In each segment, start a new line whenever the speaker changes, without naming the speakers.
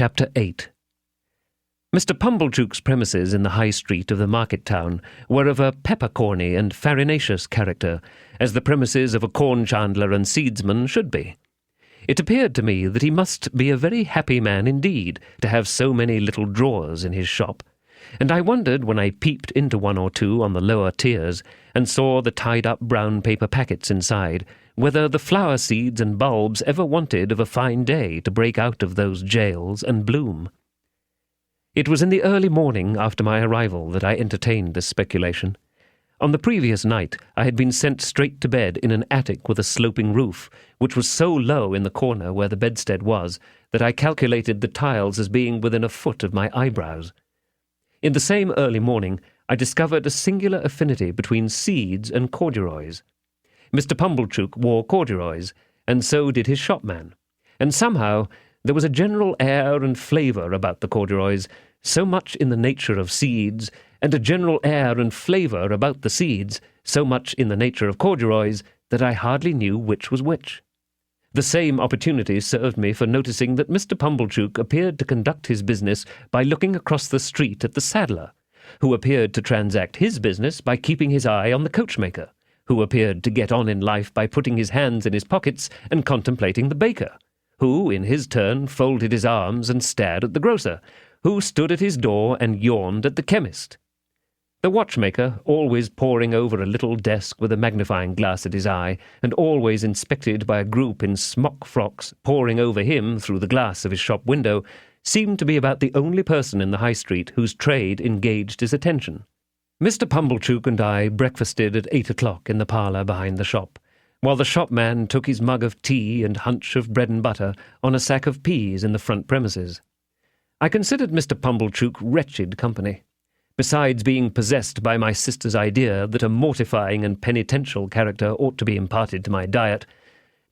Chapter 8. Mr. Pumblechook's premises in the High Street of the market town were of a peppercorny and farinaceous character, as the premises of a corn chandler and seedsman should be. It appeared to me that he must be a very happy man indeed to have so many little drawers in his shop, and I wondered when I peeped into one or two on the lower tiers and saw the tied-up brown paper packets inside, whether the flower seeds and bulbs ever wanted of a fine day to break out of those jails and bloom. It was in the early morning after my arrival that I entertained this speculation. On the previous night I had been sent straight to bed in an attic with a sloping roof, which was so low in the corner where the bedstead was that I calculated the tiles as being within a foot of my eyebrows. In the same early morning I discovered a singular affinity between seeds and corduroys. Mr. Pumblechook wore corduroys, and so did his shopman, and somehow there was a general air and flavour about the corduroys, so much in the nature of seeds, and a general air and flavour about the seeds, so much in the nature of corduroys, that I hardly knew which was which. The same opportunity served me for noticing that Mr. Pumblechook appeared to conduct his business by looking across the street at the saddler, who appeared to transact his business by keeping his eye on the coachmaker, who appeared to get on in life by putting his hands in his pockets and contemplating the baker, who, in his turn, folded his arms and stared at the grocer, who stood at his door and yawned at the chemist. The watchmaker, always poring over a little desk with a magnifying glass at his eye, and always inspected by a group in smock frocks poring over him through the glass of his shop window, seemed to be about the only person in the High Street whose trade engaged his attention. Mr. Pumblechook and I breakfasted at 8 o'clock in the parlour behind the shop, while the shopman took his mug of tea and hunch of bread and butter on a sack of peas in the front premises. I considered Mr. Pumblechook wretched company. Besides being possessed by my sister's idea that a mortifying and penitential character ought to be imparted to my diet,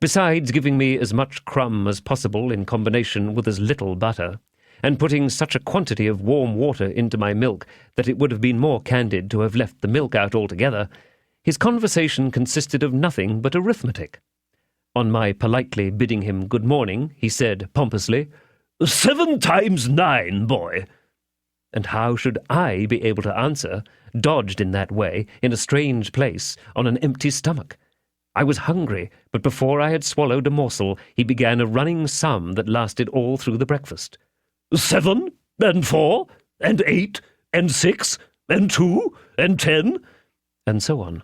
besides giving me as much crumb as possible in combination with as little butter, and putting such a quantity of warm water into my milk that it would have been more candid to have left the milk out altogether, his conversation consisted of nothing but arithmetic. On my politely bidding him good morning, he said pompously, 7 times 9, boy. And how should I be able to answer, dodged in that way, in a strange place, on an empty stomach? I was hungry, but before I had swallowed a morsel, he began a running sum that lasted all through the breakfast. 7, and 4, and 8, and 6, and 2, and 10, and so on.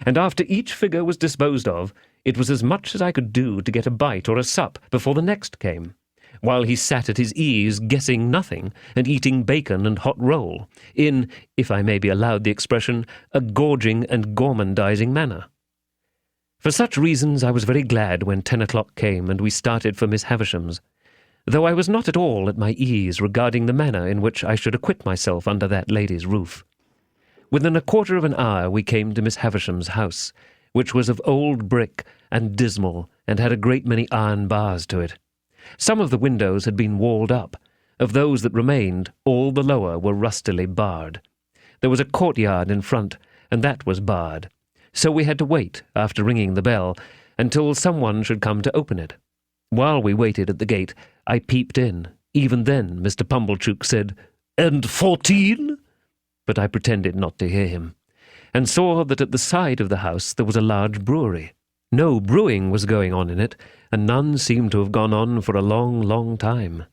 And after each figure was disposed of, it was as much as I could do to get a bite or a sup before the next came, while he sat at his ease guessing nothing and eating bacon and hot roll, in, if I may be allowed the expression, a gorging and gormandizing manner. For such reasons I was very glad when 10 o'clock came and we started for Miss Havisham's, though I was not at all at my ease regarding the manner in which I should acquit myself under that lady's roof. Within a quarter of an hour we came to Miss Havisham's house, which was of old brick and dismal and had a great many iron bars to it. Some of the windows had been walled up. Of those that remained, all the lower were rustily barred. There was a courtyard in front, and that was barred. So we had to wait, after ringing the bell, until someone should come to open it. While we waited at the gate, I peeped in. Even then Mr. Pumblechook said, "And 14?" But I pretended not to hear him, and saw that at the side of the house there was a large brewery. No brewing was going on in it, and none seemed to have gone on for a long, long time.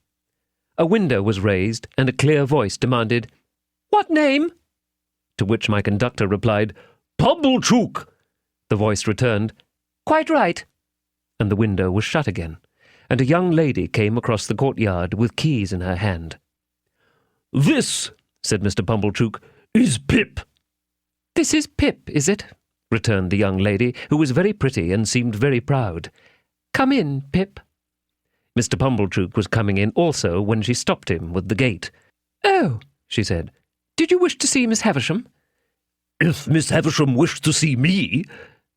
A window was raised, and a clear voice demanded, "What name?" To which my conductor replied, "Pumblechook." The voice returned, "Quite right." And the window was shut again, and a young lady came across the courtyard with keys in her hand. "This," said Mr. Pumblechook, "is Pip." "This is Pip, is it?" returned the young lady, who was very pretty and seemed very proud. "Come in, Pip." Mr. Pumblechook was coming in also when she stopped him with the gate. "Oh," she said, "did you wish to see Miss Havisham?" "If Miss Havisham wished to see me,"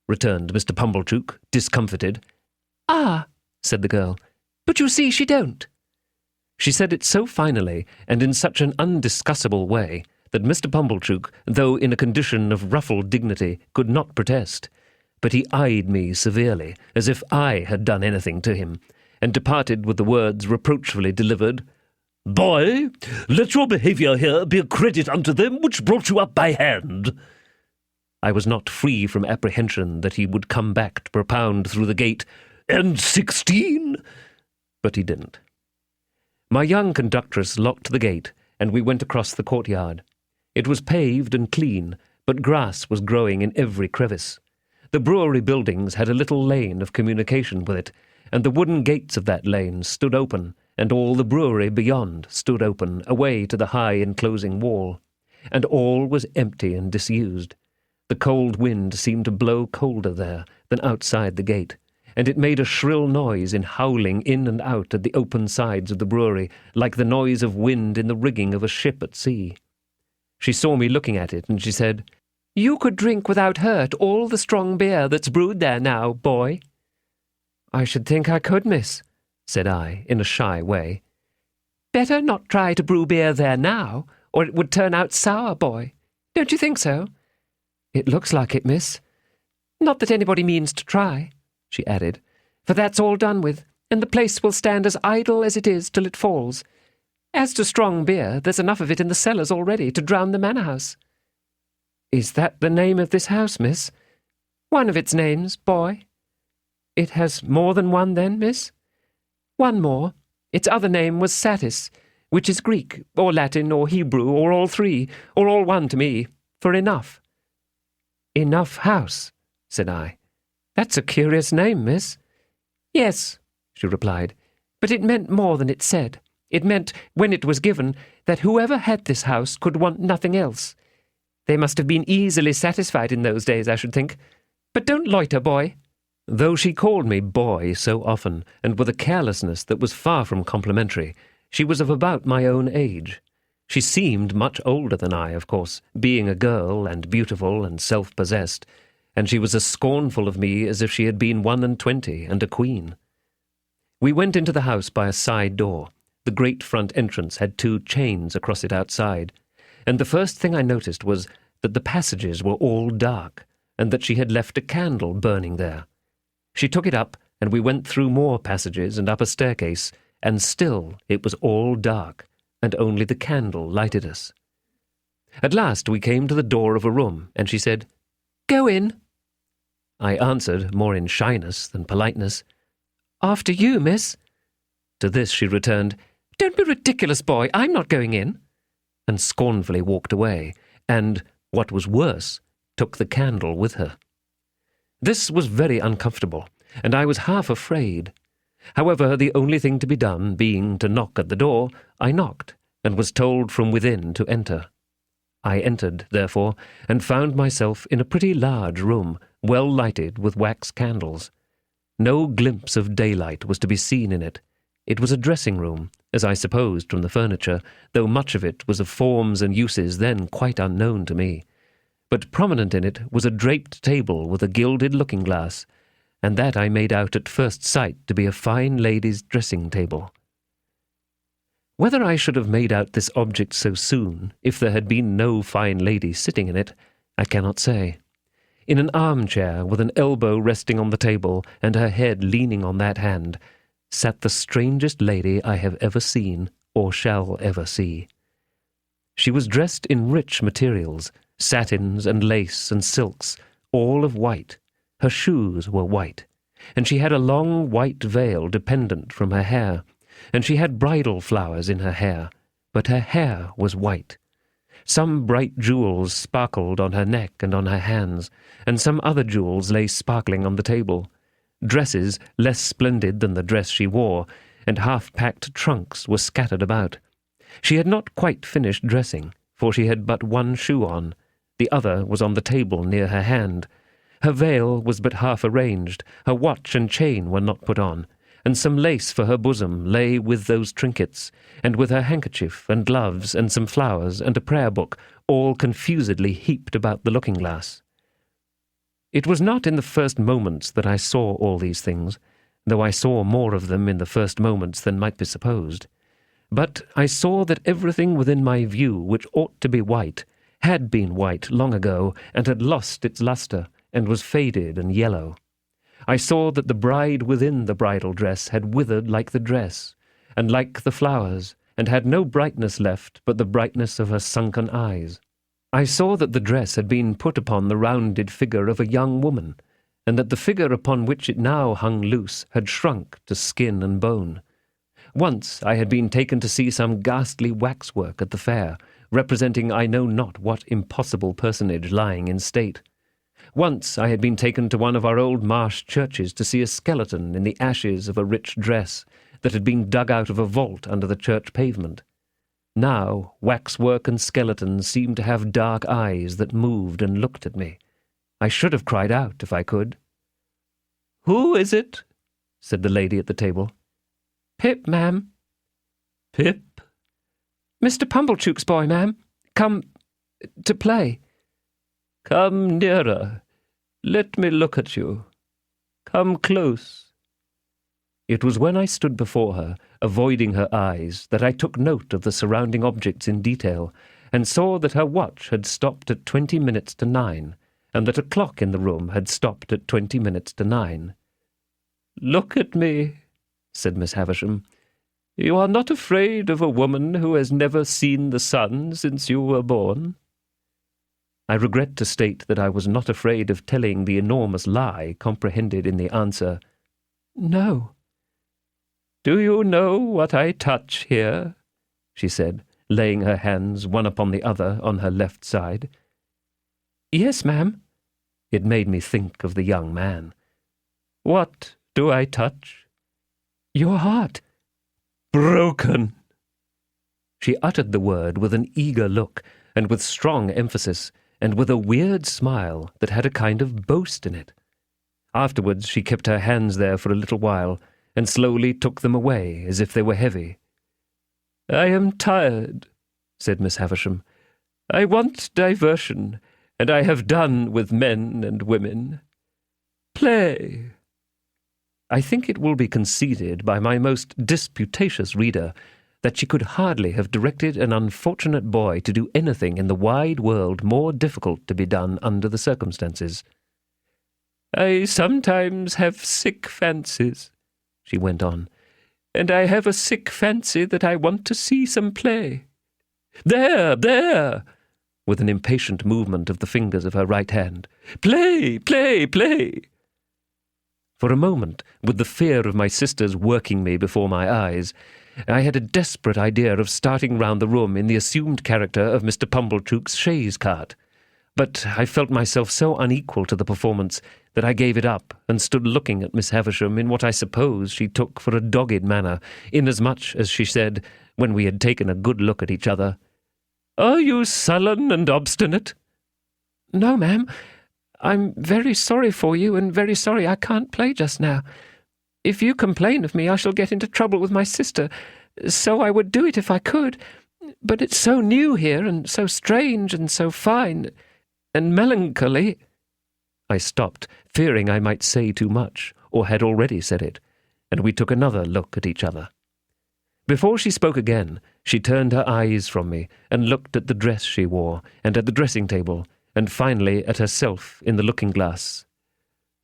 returned Mr. Pumblechook, discomfited. "Ah," said the girl, "but you see she don't." She said it so finally and in such an undiscussable way that Mr. Pumblechook, though in a condition of ruffled dignity, could not protest, but he eyed me severely, as if I had done anything to him, and departed with the words reproachfully delivered,
"Boy, let your behaviour here be a credit unto them which brought you up by hand."
I was not free from apprehension that he would come back to propound through the gate,
"And 16?"
but he didn't. My young conductress locked the gate, and we went across the courtyard. It was paved and clean, but grass was growing in every crevice. The brewery buildings had a little lane of communication with it, and the wooden gates of that lane stood open, and all the brewery beyond stood open, away to the high enclosing wall, and all was empty and disused. The cold wind seemed to blow colder there than outside the gate, and it made a shrill noise in howling in and out at the open sides of the brewery, like the noise of wind in the rigging of a ship at sea. She saw me looking at it, and she said, "You could drink without hurt all the strong beer that's brewed there now, boy." "I should think I could, miss," said I, in a shy way. "Better not try to brew beer there now, or it would turn out sour, boy. Don't you think so?" "It looks like it, miss." "Not that anybody means to try," she added, "for that's all done with, and the place will stand as idle as it is till it falls. As to strong beer, there's enough of it in the cellars already to drown the manor house." "Is that the name of this house, miss?" "One of its names, boy." "It has more than one, then, miss?" "One more. Its other name was Satis, which is Greek, or Latin, or Hebrew, or all three, or all one to me, for enough." "Enough House," said I. "That's a curious name, miss." "Yes," she replied, "but it meant more than it said. It meant, when it was given, that whoever had this house could want nothing else. They must have been easily satisfied in those days, I should think. But don't loiter, boy." Though she called me boy so often, and with a carelessness that was far from complimentary, she was of about my own age. She seemed much older than I, of course, being a girl and beautiful and self-possessed, and she was as scornful of me as if she had been 21 and a queen. We went into the house by a side door. The great front entrance had 2 chains across it outside, and the first thing I noticed was that the passages were all dark, and that she had left a candle burning there. She took it up, and we went through more passages and up a staircase, and still it was all dark, and only the candle lighted us. At last we came to the door of a room, and she said, "Go in." I answered, more in shyness than politeness, "After you, miss." To this she returned, "Don't be ridiculous, boy, I'm not going in," and scornfully walked away, and, what was worse, took the candle with her. This was very uncomfortable, and I was half afraid. However, the only thing to be done being to knock at the door, I knocked, and was told from within to enter. I entered, therefore, and found myself in a pretty large room, well lighted with wax candles. No glimpse of daylight was to be seen in it. It was a dressing-room, as I supposed from the furniture, though much of it was of forms and uses then quite unknown to me. But prominent in it was a draped table with a gilded looking-glass, and that I made out at first sight to be a fine lady's dressing-table. Whether I should have made out this object so soon, if there had been no fine lady sitting in it, I cannot say. In an armchair, with an elbow resting on the table and her head leaning on that hand, sat the strangest lady I have ever seen or shall ever see. She was dressed in rich materials, satins and lace and silks, all of white. Her shoes were white, and she had a long white veil dependent from her hair, and she had bridal flowers in her hair, but her hair was white. Some bright jewels sparkled on her neck and on her hands, and some other jewels lay sparkling on the table. Dresses, less splendid than the dress she wore, and half-packed trunks were scattered about. She had not quite finished dressing, for she had but one shoe on. The other was on the table near her hand. Her veil was but half arranged, her watch and chain were not put on, and some lace for her bosom lay with those trinkets, and with her handkerchief and gloves and some flowers and a prayer-book, all confusedly heaped about the looking-glass. It was not in the first moments that I saw all these things, though I saw more of them in the first moments than might be supposed. But I saw that everything within my view which ought to be white had been white long ago and had lost its lustre, and was faded and yellow. I saw that the bride within the bridal dress had withered like the dress, and like the flowers, and had no brightness left but the brightness of her sunken eyes. I saw that the dress had been put upon the rounded figure of a young woman, and that the figure upon which it now hung loose had shrunk to skin and bone. Once I had been taken to see some ghastly waxwork at the fair, representing I know not what impossible personage lying in state. Once I had been taken to one of our old marsh churches to see a skeleton in the ashes of a rich dress that had been dug out of a vault under the church pavement. Now waxwork and skeletons seemed to have dark eyes that moved and looked at me. I should have cried out if I could. "Who is it?" said the lady at the table. "Pip, ma'am."
Pip?
"Mr. Pumblechook's boy, ma'am. Come to play."
Come nearer. Let me look at you. Come close."
It was when I stood before her, avoiding her eyes, that I took note of the surrounding objects in detail, and saw that her watch had stopped at 20 minutes to 9, and that a clock in the room had stopped at 20 minutes to 9.
"Look at me," said Miss Havisham. "You are not afraid of a woman who has never seen the sun since you were born?"
I regret to state that I was not afraid of telling the enormous lie comprehended in the answer, "No."
"Do you know what I touch here?"
she said, laying her hands one upon the other on her left side.
"Yes, ma'am."
It made me think of the young man.
"What do I touch?"
"Your heart."
"Broken."
She uttered the word with an eager look, and with strong emphasis, and with a weird smile that had a kind of boast in it. Afterwards she kept her hands there for a little while, and slowly took them away as if they were heavy.
"I am tired," said Miss Havisham. "I want diversion, and I have done with men and women. Play."
I think it will be conceded by my most disputatious reader that she could hardly have directed an unfortunate boy to do anything in the wide world more difficult to be done under the circumstances.
"I sometimes have sick fancies," she went on, "and I have a sick fancy that I want to see some play. There, there!" with an impatient movement of the fingers of her right hand. "Play, play, play!"
For a moment, with the fear of my sisters working me before my eyes, I had a desperate idea of starting round the room in the assumed character of Mr. Pumblechook's chaise cart. But I felt myself so unequal to the performance that I gave it up and stood looking at Miss Havisham in what I suppose she took for a dogged manner, inasmuch as she said, when we had taken a good look at each other,
"Are you sullen and obstinate?"
"No, ma'am. I'm very sorry for you, and very sorry I can't play just now. If you complain of me, I shall get into trouble with my sister, so I would do it if I could. But it's so new here, and so strange, and so fine, and melancholy."
I stopped, fearing I might say too much, or had already said it, and we took another look at each other. Before she spoke again, she turned her eyes from me, and looked at the dress she wore, and at the dressing-table, and finally at herself in the looking-glass.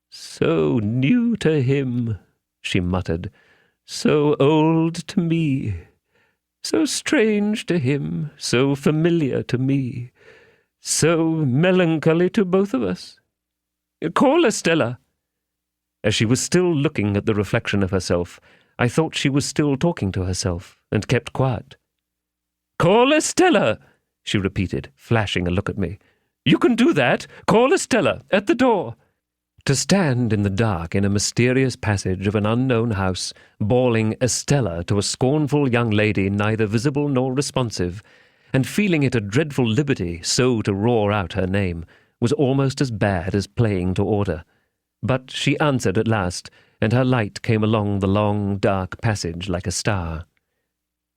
"So new to him," she muttered, "so old to me, so strange to him, so familiar to me, so melancholy to both of us. Call Estella."
As she was still looking at the reflection of herself, I thought she was still talking to herself, and kept quiet.
"Call Estella," she repeated, flashing a look at me. "You can do that. Call Estella at the door."
To stand in the dark in a mysterious passage of an unknown house, bawling Estella to a scornful young lady neither visible nor responsive, and feeling it a dreadful liberty so to roar out her name, was almost as bad as playing to order. But she answered at last, and her light came along the long, dark passage like a star.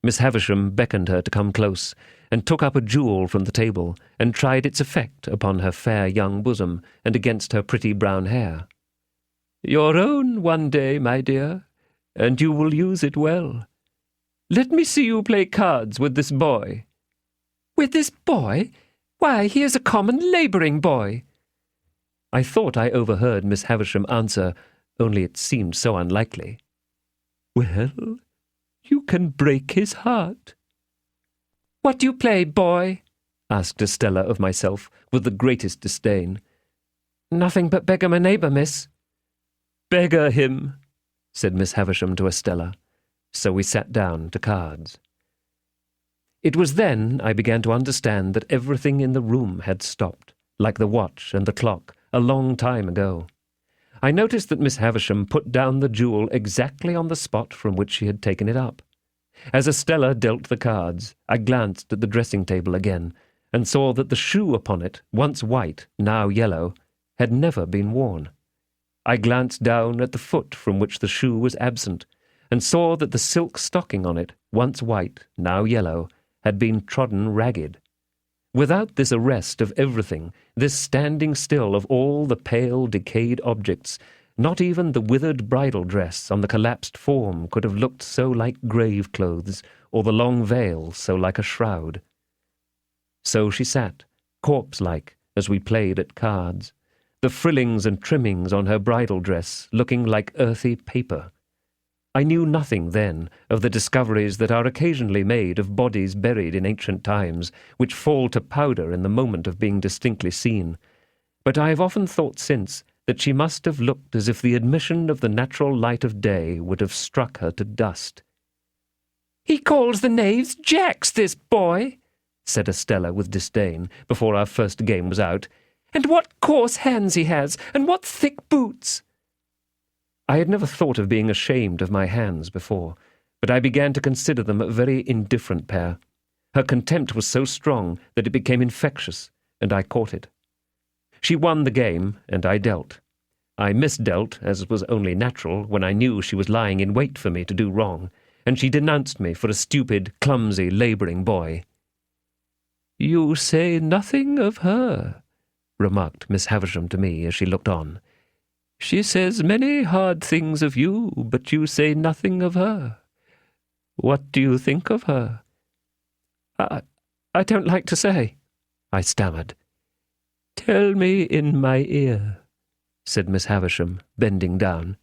Miss Havisham beckoned her to come close, and took up a jewel from the table, and tried its effect upon her fair young bosom, and against her pretty brown hair.
"Your own one day, my dear, and you will use it well. Let me see you play cards with this boy."
"With this boy? Why, he is a common labouring boy."
I thought I overheard Miss Havisham answer, only it seemed so unlikely.
"Well, you can break his heart,"
What do you play, boy? Asked Estella of myself, with the greatest disdain. Nothing but beggar my neighbour, miss.
Beggar him,
said Miss Havisham to Estella. So we sat down to cards. It was then I began to understand that everything in the room had stopped, like the watch and the clock, a long time ago. I noticed that Miss Havisham put down the jewel exactly on the spot from which she had taken it up. As Estella dealt the cards, I glanced at the dressing-table again, and saw that the shoe upon it, once white, now yellow, had never been worn. I glanced down at the foot from which the shoe was absent, and saw that the silk stocking on it, once white, now yellow, had been trodden ragged. Without this arrest of everything, this standing still of all the pale, decayed objects, not even the withered bridal dress on the collapsed form could have looked so like grave clothes, or the long veil so like a shroud. So she sat, corpse-like, as we played at cards, the frillings and trimmings on her bridal dress looking like earthy paper. I knew nothing then of the discoveries that are occasionally made of bodies buried in ancient times, which fall to powder in the moment of being distinctly seen. But I have often thought since that she must have looked as if the admission of the natural light of day would have struck her to dust.
"He calls the knaves jacks, this boy,"
said Estella with disdain, before our first game was out.
"And what coarse hands he has, and what thick boots!"
I had never thought of being ashamed of my hands before, but I began to consider them a very indifferent pair. Her contempt was so strong that it became infectious, and I caught it. She won the game, and I dealt. I misdealt, as was only natural, when I knew she was lying in wait for me to do wrong, and she denounced me for a stupid, clumsy, labouring boy.
"You say nothing of her,"
remarked Miss Havisham to me as she looked on.
"She says many hard things of you, but you say nothing of her. What do you think of her?"
I don't like to say,"
I stammered.
"Tell me in my ear,"
said Miss Havisham, bending down.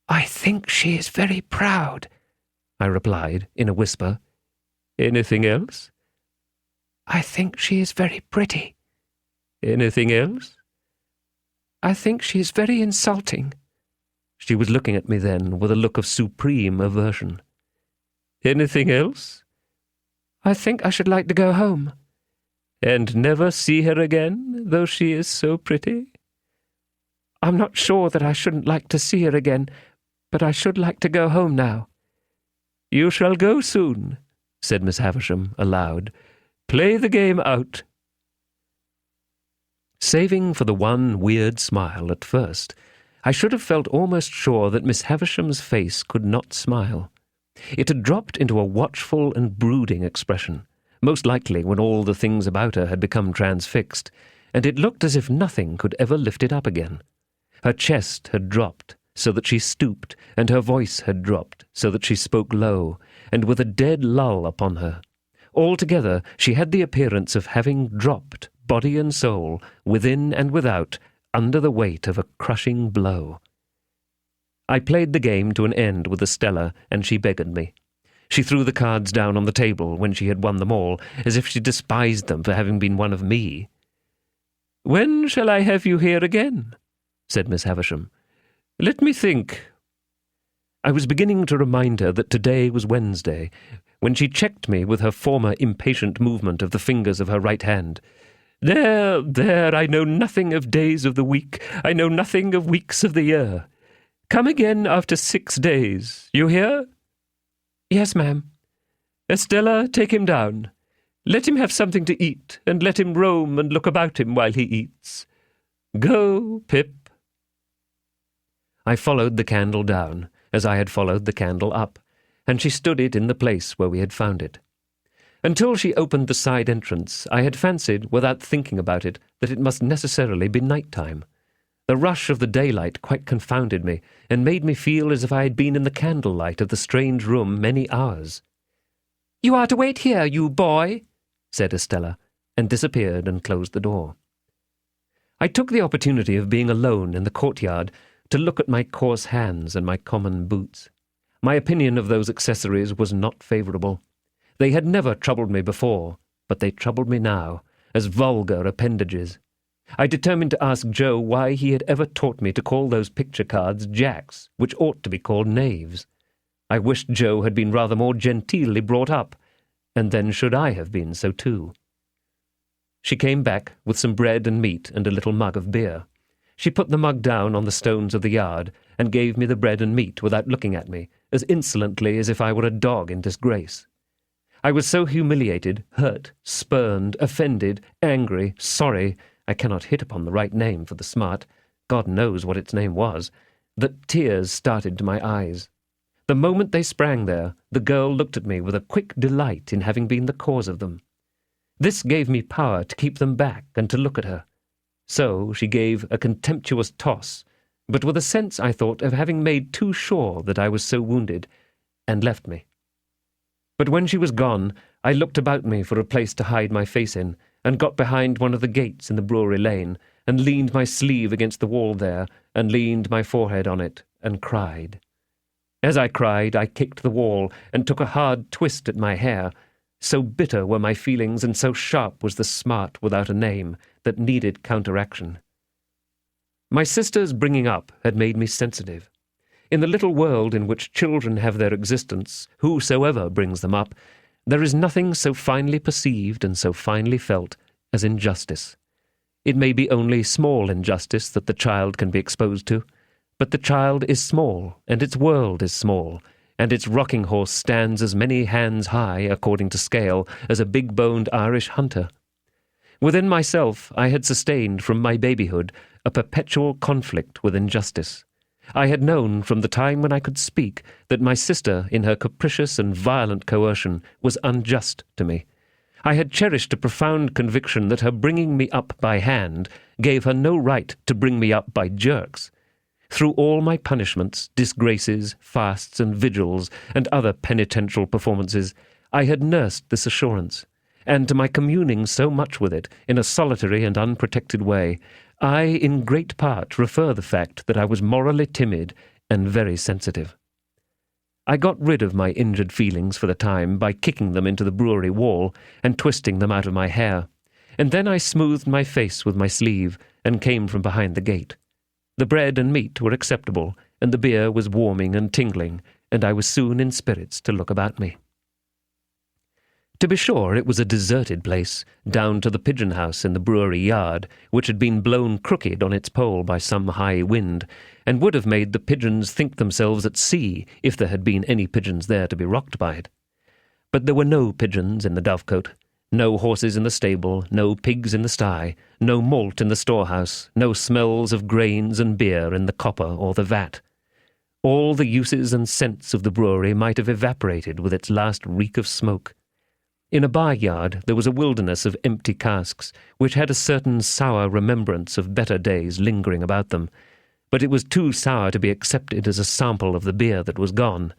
"I think she is very proud,"
I replied in a whisper.
"Anything else?"
"I think she is very pretty."
"Anything else?"
"I think she is very insulting."
She was looking at me then with a look of supreme aversion.
"Anything else?"
"I think I should like to go home."
"And never see her again, though she is so pretty?"
"I'm not sure that I shouldn't like to see her again, but I should like to go home now."
"You shall go soon," said Miss Havisham aloud. "Play the game out."
Saving for the one weird smile at first, I should have felt almost sure that Miss Havisham's face could not smile. It had dropped into a watchful and brooding expression, most likely when all the things about her had become transfixed, and it looked as if nothing could ever lift it up again. Her chest had dropped, so that she stooped, and her voice had dropped, so that she spoke low, and with a dead lull upon her. Altogether, she had the appearance of having dropped, body and soul, within and without, under the weight of a crushing blow. I played the game to an end with Estella, and she beggared me. She threw the cards down on the table when she had won them all, as if she despised them for having been one of me.
"When shall I have you here again?" said Miss Havisham. "Let me think."
I was beginning to remind her that today was Wednesday, when she checked me with her former impatient movement of the fingers of her right hand.
There, I know nothing of days of the week. I know nothing of weeks of the year. Come again after 6 days. You hear?"
"Yes, ma'am."
"Estella, take him down. Let him have something to eat, and let him roam and look about him while he eats. Go, Pip."
I followed the candle down, as I had followed the candle up, and she stood it in the place where we had found it. Until she opened the side entrance, I had fancied, without thinking about it, that it must necessarily be night-time. The rush of the daylight quite confounded me, and made me feel as if I had been in the candlelight of the strange room many hours.
"You are to wait here, you boy,"
said Estella, and disappeared and closed the door. I took the opportunity of being alone in the courtyard to look at my coarse hands and my common boots. My opinion of those accessories was not favourable. They had never troubled me before, but they troubled me now, as vulgar appendages. I determined to ask Joe why he had ever taught me to call those picture cards jacks, which ought to be called knaves. I wished Joe had been rather more genteelly brought up, and then should I have been so too. She came back with some bread and meat and a little mug of beer. She put the mug down on the stones of the yard and gave me the bread and meat without looking at me, as insolently as if I were a dog in disgrace. I was so humiliated, hurt, spurned, offended, angry, sorry, I cannot hit upon the right name for the smart, God knows what its name was, that tears started to my eyes. The moment they sprang there, the girl looked at me with a quick delight in having been the cause of them. This gave me power to keep them back and to look at her. So she gave a contemptuous toss, but with a sense, I thought, of having made too sure that I was so wounded, and left me. But when she was gone, I looked about me for a place to hide my face in, and got behind one of the gates in the brewery lane, and leaned my sleeve against the wall there, and leaned my forehead on it, and cried. As I cried, I kicked the wall, and took a hard twist at my hair. So bitter were my feelings, and so sharp was the smart without a name, that needed counteraction. My sister's bringing up had made me sensitive. In the little world in which children have their existence, whosoever brings them up, there is nothing so finely perceived and so finely felt as injustice. It may be only small injustice that the child can be exposed to, but the child is small, and its world is small, and its rocking horse stands as many hands high, according to scale, as a big-boned Irish hunter. Within myself I had sustained from my babyhood a perpetual conflict with injustice. I had known from the time when I could speak that my sister, in her capricious and violent coercion, was unjust to me. I had cherished a profound conviction that her bringing me up by hand gave her no right to bring me up by jerks. Through all my punishments, disgraces, fasts and vigils, and other penitential performances, I had nursed this assurance, and to my communing so much with it, in a solitary and unprotected way, I in great part refer the fact that I was morally timid and very sensitive. I got rid of my injured feelings for the time by kicking them into the brewery wall and twisting them out of my hair, and then I smoothed my face with my sleeve and came from behind the gate. The bread and meat were acceptable, and the beer was warming and tingling, and I was soon in spirits to look about me. To be sure, it was a deserted place, down to the pigeon house in the brewery yard, which had been blown crooked on its pole by some high wind, and would have made the pigeons think themselves at sea if there had been any pigeons there to be rocked by it. But there were no pigeons in the dovecote, no horses in the stable, no pigs in the sty, no malt in the storehouse, no smells of grains and beer in the copper or the vat. All the uses and scents of the brewery might have evaporated with its last reek of smoke. In a bar-yard there was a wilderness of empty casks, which had a certain sour remembrance of better days lingering about them, but it was too sour to be accepted as a sample of the beer that was gone,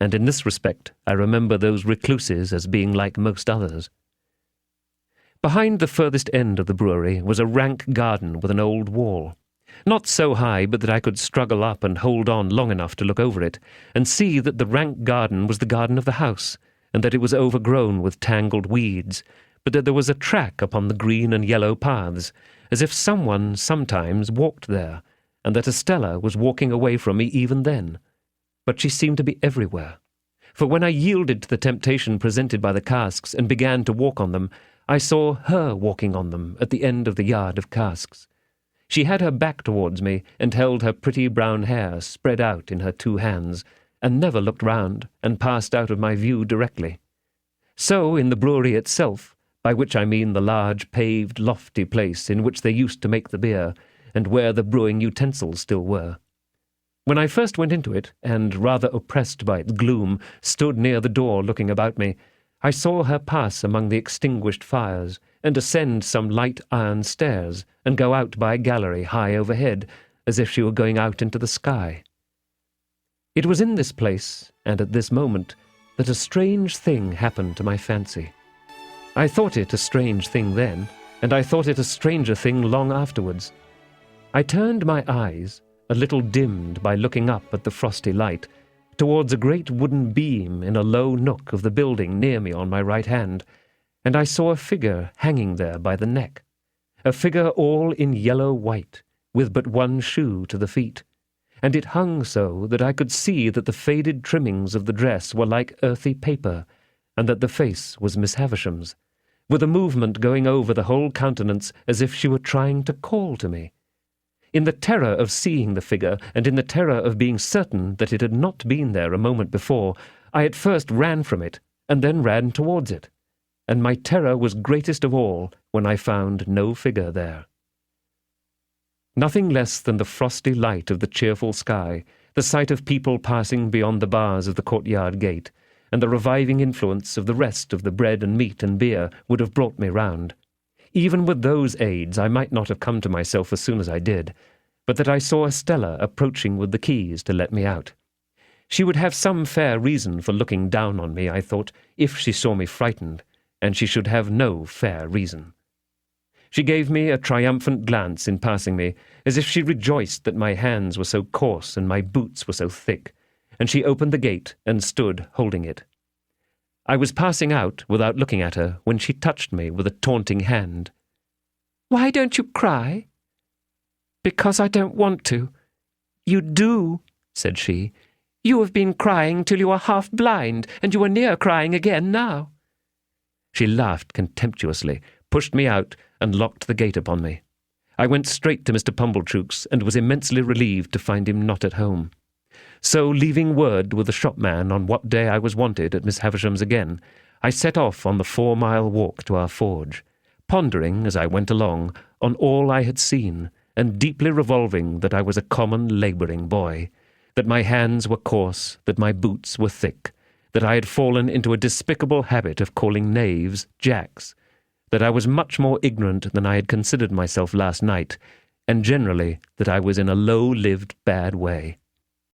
and in this respect I remember those recluses as being like most others. Behind the furthest end of the brewery was a rank garden with an old wall, not so high but that I could struggle up and hold on long enough to look over it, and see that the rank garden was the garden of the house, and that it was overgrown with tangled weeds, but that there was a track upon the green and yellow paths, as if someone sometimes walked there, and that Estella was walking away from me even then. But she seemed to be everywhere, for when I yielded to the temptation presented by the casks and began to walk on them, I saw her walking on them at the end of the yard of casks. She had her back towards me and held her pretty brown hair spread out in her two hands, and never looked round, and passed out of my view directly. So in the brewery itself, by which I mean the large paved lofty place in which they used to make the beer, and where the brewing utensils still were. When I first went into it, and rather oppressed by its gloom, stood near the door looking about me, I saw her pass among the extinguished fires, and ascend some light iron stairs, and go out by a gallery high overhead, as if she were going out into the sky. It was in this place, and at this moment, that a strange thing happened to my fancy. I thought it a strange thing then, and I thought it a stranger thing long afterwards. I turned my eyes, a little dimmed by looking up at the frosty light, towards a great wooden beam in a low nook of the building near me on my right hand, and I saw a figure hanging there by the neck, a figure all in yellow white, with but one shoe to the feet, and it hung so that I could see that the faded trimmings of the dress were like earthy paper, and that the face was Miss Havisham's, with a movement going over the whole countenance as if she were trying to call to me. In the terror of seeing the figure, and in the terror of being certain that it had not been there a moment before, I at first ran from it, and then ran towards it, and my terror was greatest of all when I found no figure there. Nothing less than the frosty light of the cheerful sky, the sight of people passing beyond the bars of the courtyard gate, and the reviving influence of the rest of the bread and meat and beer would have brought me round. Even with those aids I might not have come to myself as soon as I did, but that I saw Estella approaching with the keys to let me out. She would have some fair reason for looking down on me, I thought, if she saw me frightened, and she should have no fair reason. She gave me a triumphant glance in passing me, as if she rejoiced that my hands were so coarse and my boots were so thick, and she opened the gate and stood holding it. I was passing out without looking at her when she touched me with a taunting hand.
"Why don't you cry?" "Because I don't want to." "You do," said she. "You have been crying till you are half blind, and you are near crying again now."
She laughed contemptuously, pushed me out, and locked the gate upon me. I went straight to Mr. Pumblechook's, and was immensely relieved to find him not at home. So, leaving word with the shopman on what day I was wanted at Miss Havisham's again, I set off on the 4-mile walk to our forge, pondering, as I went along, on all I had seen, and deeply revolving that I was a common labouring boy, that my hands were coarse, that my boots were thick, that I had fallen into a despicable habit of calling knaves jacks, that I was much more ignorant than I had considered myself last night, and generally that I was in a low-lived bad way.